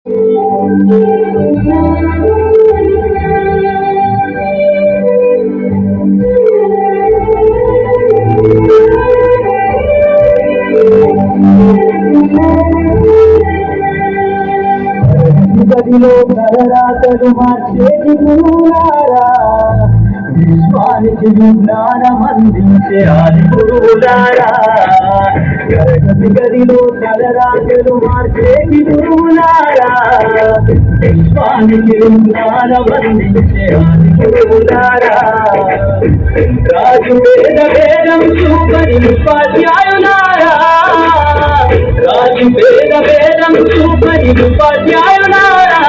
గదిలో తలరాతలు మార్చేటి గురువులారా, విశ్వానికి విజ్ఞానం అందించే ఆది గురువులారా. తరగతి గదిలో తలరాతలు మార్చేటి గురువులారా, విశ్వానికి విజ్ఞానం అందించే ఆది గురువులారా. రాజు వేద వేదం చూపని ఉపాధ్యాయులారా, రాజు వేద వేదం చూపని ఉపాధ్యాయులారా.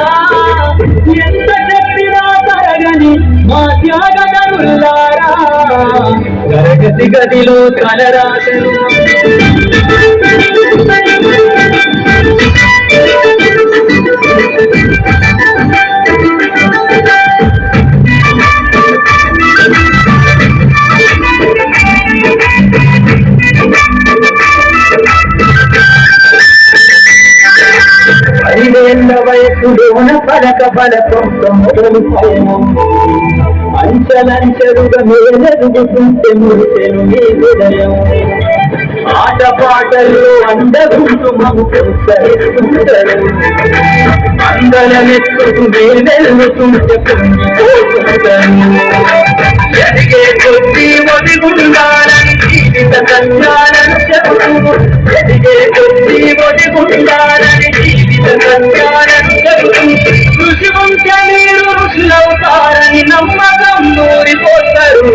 ఎంత చెప్పినా తరగని మా త్యాగధనులారా, తరగతి గదిలో తలరాతలు ఐదేళ్ల వయసులోన పలక బలకంతో మొదలుపోయాము. అంచలంచెలుగా మేలెరుగుతుంటే మురిసెను నీ హృదయం. ఆట పాటల్లో అందగుంటూ మము ప్రోత్సహిస్తుంటారు. అందరమెత్తుకు మేలెరుగుతుంటే పొంగిపోతుంటారు. ఎదిగే కొద్దీ ఒదిగుండాలని జీవిత సత్యాలను చెబుతూ, ఎదిగే కొద్దీ ఒదిగుండాలని జీవిత సత్యాలను చెబుతూ, ఋషి ఉంటే మీరు ఋషులవుతారని నమ్మకం నూరిపోతారు.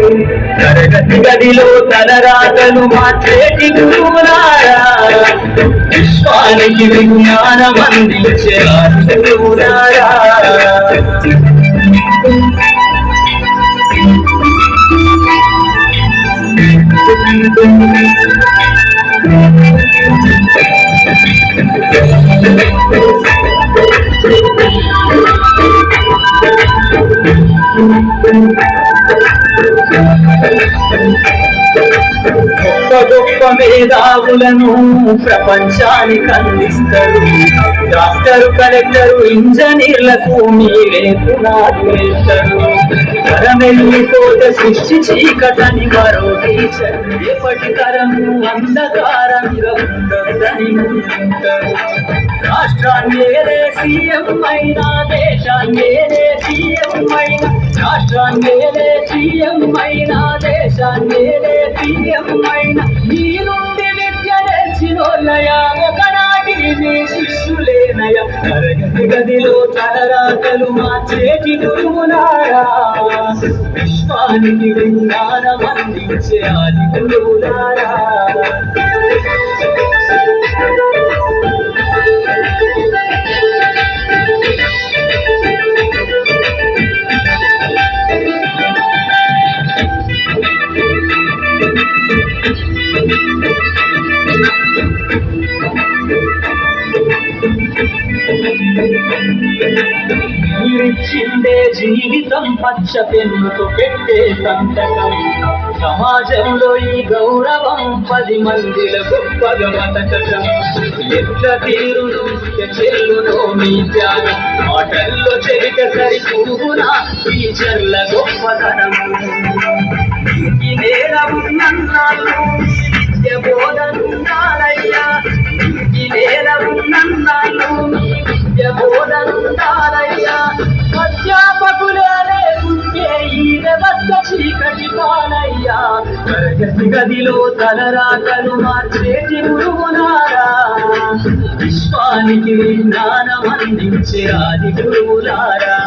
తరగతి గదిలో తలరాతలు మార్చేటి గురువులారా, విశ్వానికి విజ్ఞానం అందించే ఆది గురువులారా. గొప్ప గొప్ప మేధావులను ప్రపంచానికి అందిస్తారు. డాక్టరు, కలెక్టరు, ఇంజనీర్లకు మీరే పునాది వేస్తారు. తరమెల్లిపోతే సృష్టి చీకటని మరో టీచర్, ఎప్పటి తరము అంధకారంగా ఉండదని ఉంటారు. రాష్ట్రాన్నేలే సీఎం అయినా, దేశాన్నేలే సీఎం అయినా, రాష్ట్రాన్నేలే సీఎం అయినా, దేశాన్నేలే సీఎం అయినా, మీ నుండి విద్య నేర్చినోళ్ళయా, ఒకనాటి మీ శిష్యులేనయా. తరగతి గదిలో తలరాతలు మార్చేటి గురువులారా, విశ్వానికి విజ్ఞానం అందించే ఆది గురువులారా. మీరిచ్చిందే జీవితం పచ్చ పెన్నుతో పెట్టే సంతకం. సమాజంలో ఈ గౌరవం 10 మందిల గొప్పగా బతకటం. ఎట్ల తీరును చెల్లునో మీ త్యాగం, మాటల్లో చెరిక సరిపురుగునా టీచర్ల గొప్పతనం. ఈ నేల ఉన్నన్నాళ్ళు విద్య బోధనుండాలయ్యా, ఈ నేల ఉన్నన్నాళ్ళు విద్య బోధనుండాలయ్యా. అధ్యాపకులే లేకుంటే ఈ వ్యవస్థ చీకటి పాలయ్యా. తరగతి గదిలో తలరాతలు మార్చేటి గురువులారా, విశ్వానికి విజ్ఞానం అందించే ఆది గురువులారా.